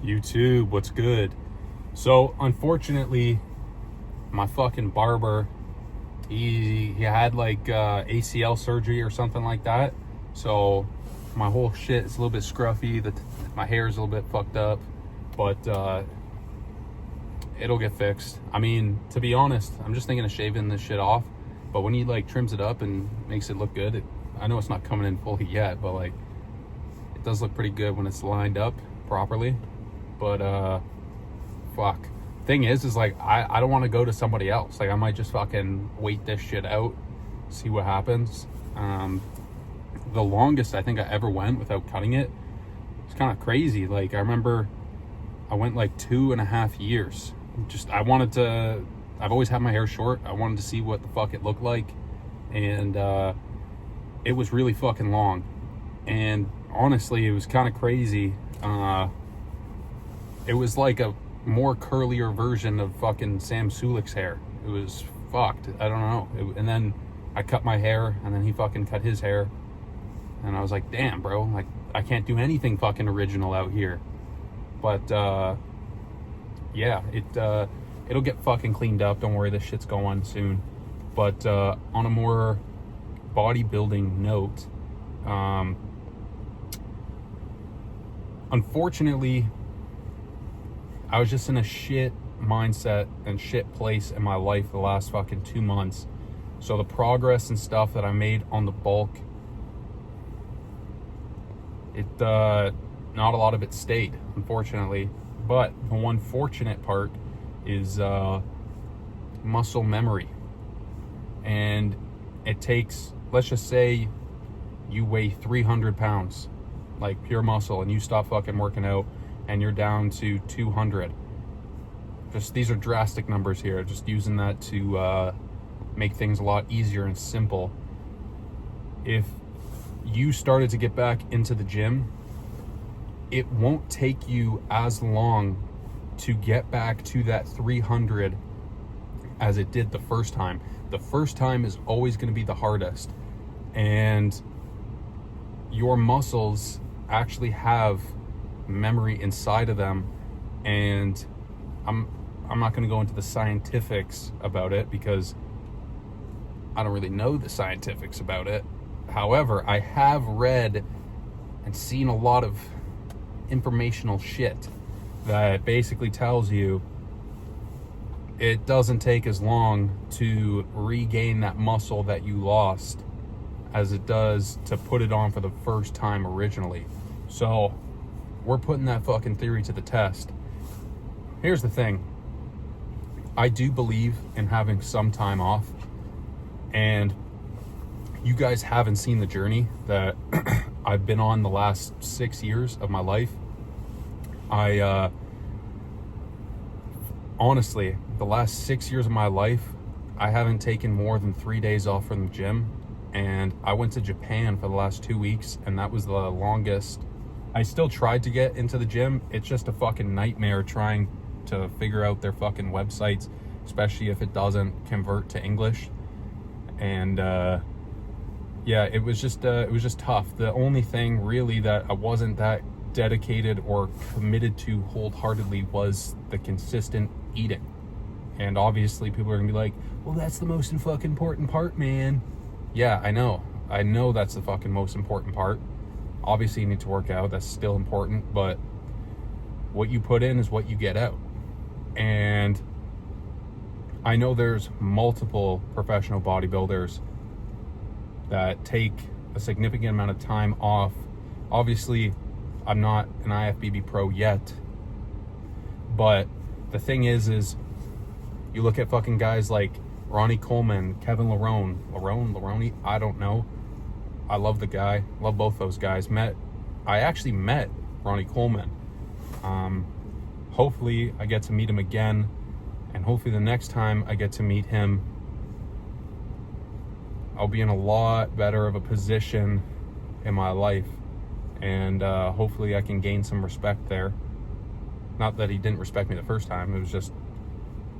YouTube, what's good? So unfortunately, my fucking barber, he had like ACL surgery or something like that. So my whole shit is a little bit scruffy. My hair is a little bit fucked up, but it'll get fixed. I mean, to be honest, I'm just thinking of shaving this shit off. But when he like trims it up and makes it look good, I know it's not coming in fully yet, but like it does look pretty good when it's lined up properly. But fuck. Thing is like I don't want to go to somebody else. Like I might just fucking wait this shit out, see what happens. The longest I think I ever went without cutting it, it's kind of crazy. Like I remember I went like 2.5 years. I've always had my hair short. I wanted to see what the fuck it looked like, and it was really fucking long. And honestly, it was kind of crazy. It was like a more curlier version of fucking Sam Sulik's hair. It was fucked. I don't know. And then I cut my hair, and then he fucking cut his hair, and I was like, damn, bro, like I can't do anything fucking original out here. But yeah, it'll get fucking cleaned up. Don't worry, this shit's going soon. But on a more bodybuilding note, unfortunately, I was just in a shit mindset and shit place in my life the last fucking 2 months. So the progress and stuff that I made on the bulk, not a lot of it stayed, unfortunately. But the one fortunate part is muscle memory. And it takes, let's just say you weigh 300 pounds, like pure muscle, and you stop fucking working out and you're down to 200. These are drastic numbers here, just using that to make things a lot easier and simple. If you started to get back into the gym, it won't take you as long to get back to that 300 as it did the first time. The first time is always going to be the hardest, and your muscles actually have memory inside of them. And I'm not going to go into the scientifics about it because I don't really know the scientifics about it. However, I have read and seen a lot of informational shit that basically tells you it doesn't take as long to regain that muscle that you lost as it does to put it on for the first time originally. So we're putting that fucking theory to the test. Here's the thing. I do believe in having some time off, and you guys haven't seen the journey that I've been on the last 6 years of my life. Honestly, the last 6 years of my life, I haven't taken more than 3 days off from the gym. And I went to Japan for the last 2 weeks, and that was the longest. I still tried to get into the gym. It's just a fucking nightmare trying to figure out their fucking websites, especially if it doesn't convert to English. And yeah, it was just tough. The only thing really that I wasn't that dedicated or committed to wholeheartedly was the consistent eating. And obviously people are gonna be like, well, that's the most fucking important part, man. Yeah, I know that's the fucking most important part. Obviously you need to work out, that's still important, but what you put in is what you get out. And I know there's multiple professional bodybuilders that take a significant amount of time off. Obviously, I'm not an IFBB pro yet, but the thing is you look at fucking guys like Ronnie Coleman, Kevin Larone, I don't know. I love the guy, love both those guys. I actually met Ronnie Coleman. Hopefully I get to meet him again, and hopefully the next time I get to meet him, I'll be in a lot better of a position in my life, and hopefully I can gain some respect there. Not that he didn't respect me the first time, it was just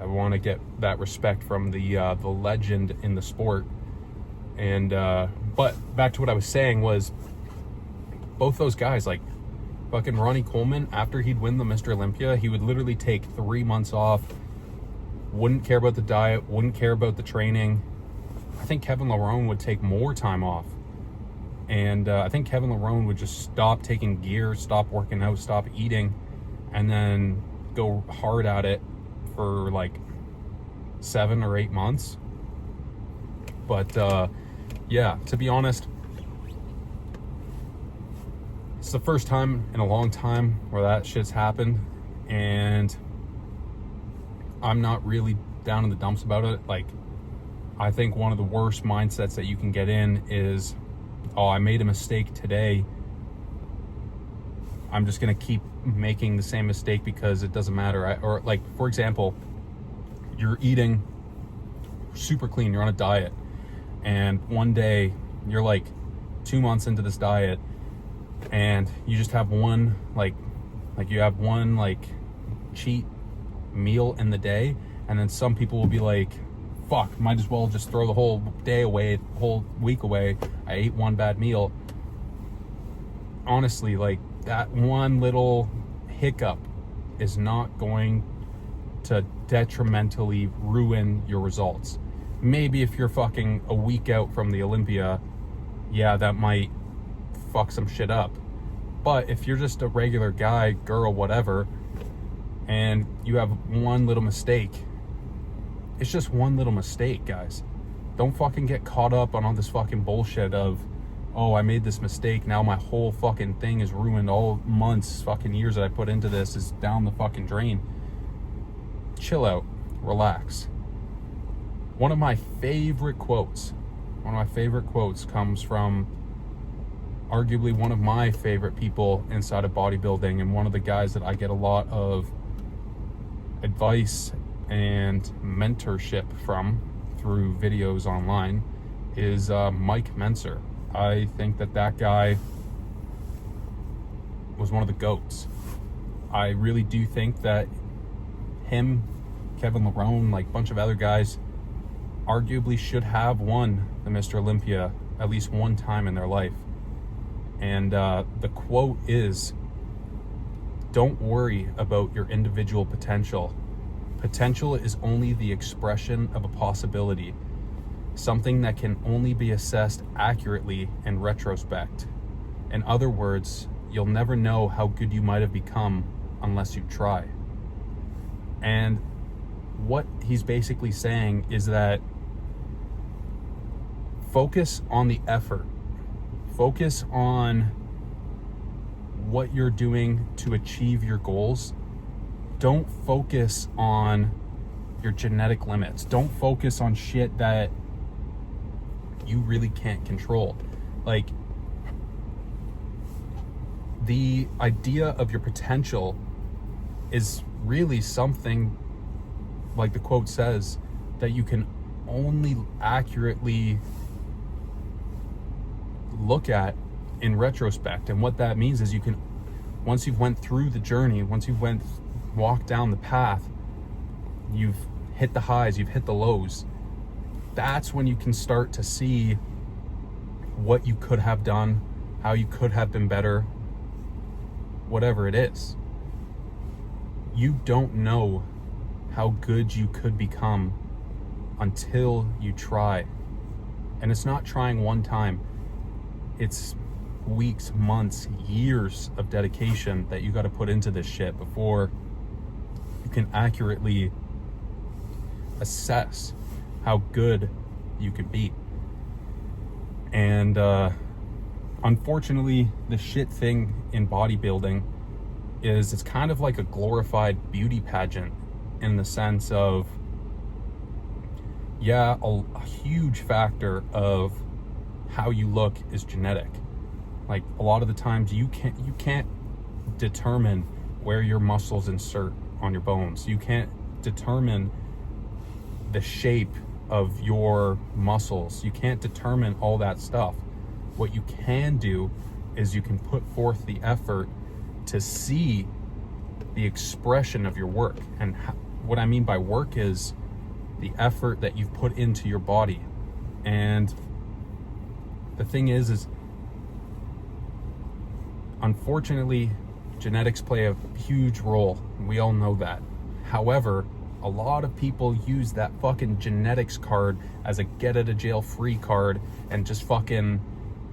I want to get that respect from the legend in the sport. And but back to what I was saying was, both those guys, like Fucking Ronnie Coleman, after he'd win the Mr. Olympia, he would literally take 3 months off, wouldn't care about the diet, wouldn't care about the training. I think Kevin Lerone would take more time off. And I think Kevin Lerone would just stop taking gear, stop working out, stop eating, and then go hard at it for like 7 or 8 months. But yeah, to be honest, it's the first time in a long time where that shit's happened, and I'm not really down in the dumps about it. Like, I think one of the worst mindsets that you can get in is, oh, I made a mistake today, I'm just gonna keep making the same mistake because it doesn't matter. Or like, for example, you're eating super clean, you're on a diet, and one day you're like 2 months into this diet, and you just have one like you have one like cheat meal in the day, and then some people will be like, fuck, might as well just throw the whole day away, the whole week away. I ate one bad meal. Honestly, like, that one little hiccup is not going to detrimentally ruin your results. Maybe if you're fucking a week out from the Olympia, yeah, that might fuck some shit up. But if you're just a regular guy, girl, whatever, and you have one little mistake, it's just one little mistake, guys. Don't fucking get caught up on all this fucking bullshit of, oh, I made this mistake, now my whole fucking thing is ruined. All months, fucking years that I put into this is down the fucking drain. Chill out, relax. One of my favorite quotes comes from arguably one of my favorite people inside of bodybuilding, and one of the guys that I get a lot of advice and mentorship from through videos online, is Mike Mentzer. I think that guy was one of the GOATs. I really do think that him, Kevin Lerone, like a bunch of other guys, arguably should have won the Mr. Olympia at least one time in their life. And the quote is, don't worry about your individual potential. Potential is only the expression of a possibility, something that can only be assessed accurately in retrospect. In other words, you'll never know how good you might have become unless you try. And what he's basically saying is that focus on the effort. Focus on what you're doing to achieve your goals. Don't focus on your genetic limits. Don't focus on shit that you really can't control. Like, the idea of your potential is really something, like the quote says, that you can only accurately look at in retrospect. And what that means is, you can, once you've went through the journey, once you've walked down the path, you've hit the highs, you've hit the lows, that's when you can start to see what you could have done, how you could have been better, whatever it is. You don't know how good you could become until you try. And it's not trying one time. It's weeks, months, years of dedication that you got to put into this shit before you can accurately assess how good you could be. And unfortunately, the shit thing in bodybuilding is, it's kind of like a glorified beauty pageant, in the sense of, yeah, a huge factor of how you look is genetic. Like, a lot of the times you can't determine where your muscles insert on your bones. You can't determine the shape of your muscles. You can't determine all that stuff. What you can do is you can put forth the effort to see the expression of your work. And what I mean by work is the effort that you've put into your body. And the thing is unfortunately, genetics play a huge role. We all know that. However, a lot of people use that fucking genetics card as a get out of jail free card and just fucking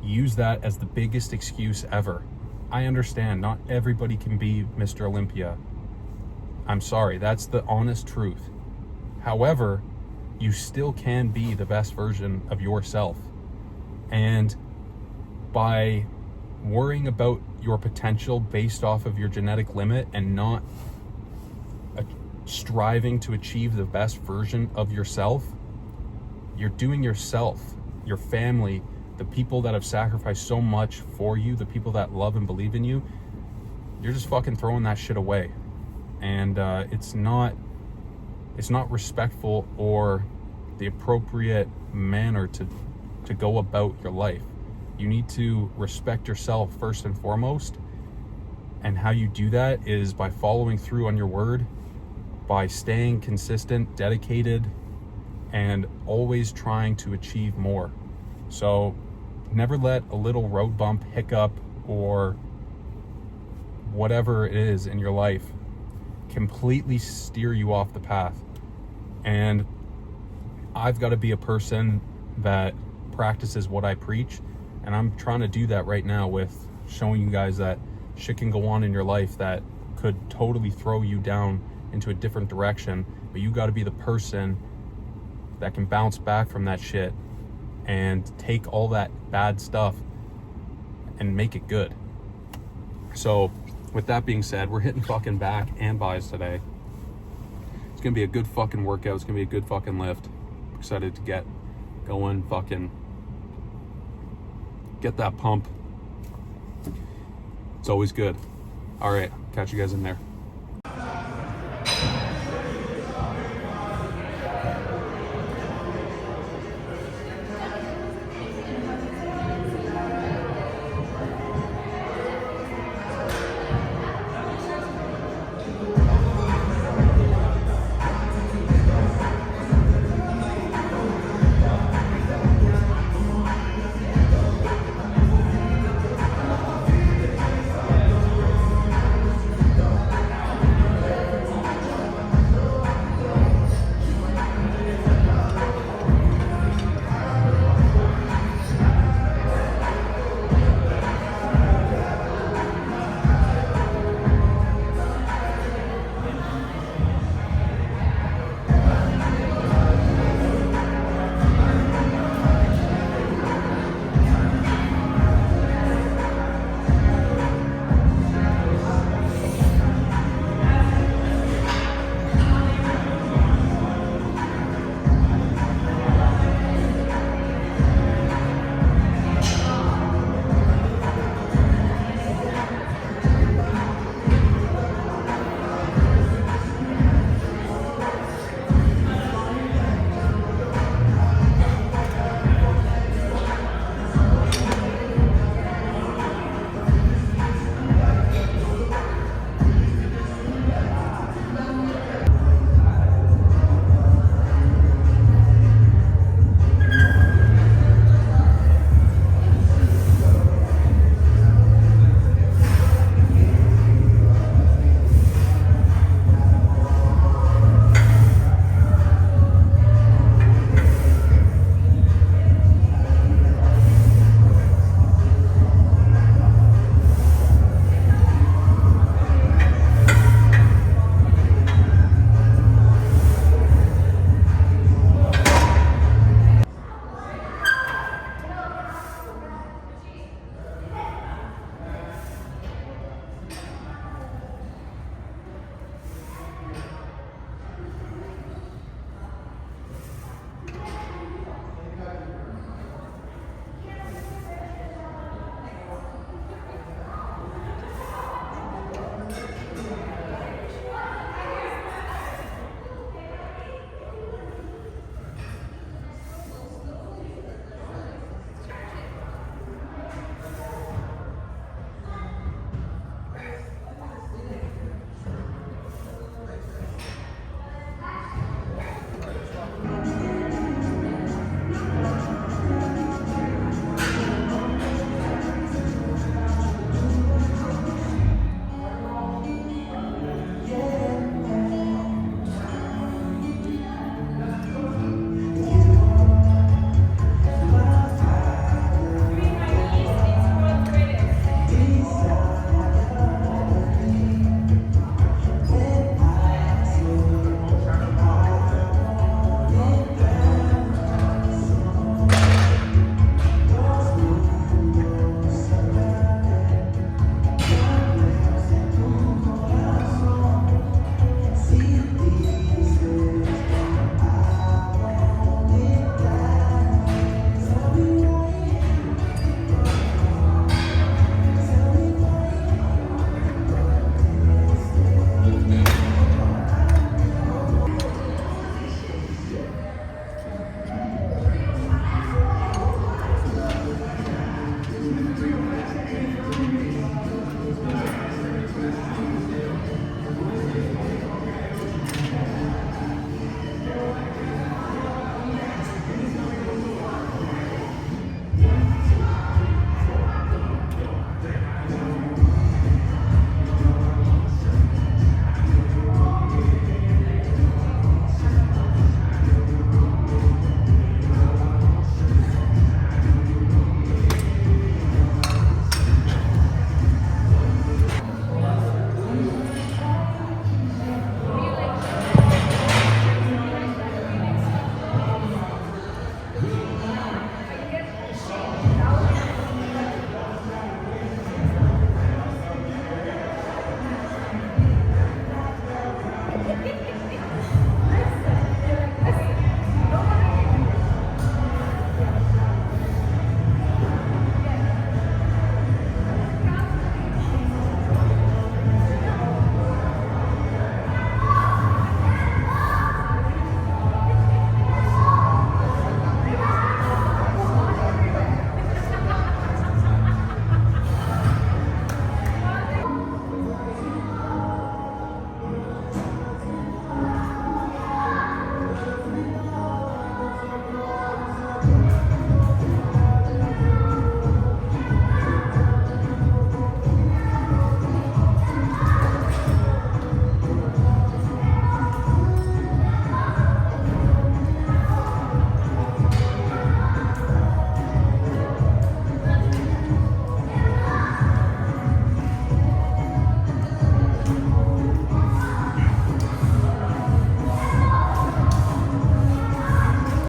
use that as the biggest excuse ever. I understand not everybody can be Mr. Olympia. I'm sorry, that's the honest truth. However, you still can be the best version of yourself. And by worrying about your potential based off of your genetic limit and not striving to achieve the best version of yourself, you're doing yourself, your family, the people that have sacrificed so much for you, the people that love and believe in you, you're just fucking throwing that shit away. And it's not respectful or the appropriate manner to go about your life. You need to respect yourself first and foremost. And how you do that is by following through on your word, by staying consistent, dedicated, and always trying to achieve more. So never let a little road bump, hiccup, or whatever it is in your life completely steer you off the path. And I've got to be a person that practices what I preach, and I'm trying to do that right now with showing you guys that shit can go on in your life that could totally throw you down into a different direction, but you got to be the person that can bounce back from that shit and take all that bad stuff and make it good. So with that being said, we're hitting fucking back and buys today. It's gonna be a good fucking workout. It's gonna be a good fucking lift. Excited to get going, fucking get that pump. It's always good. All right, catch you guys in there.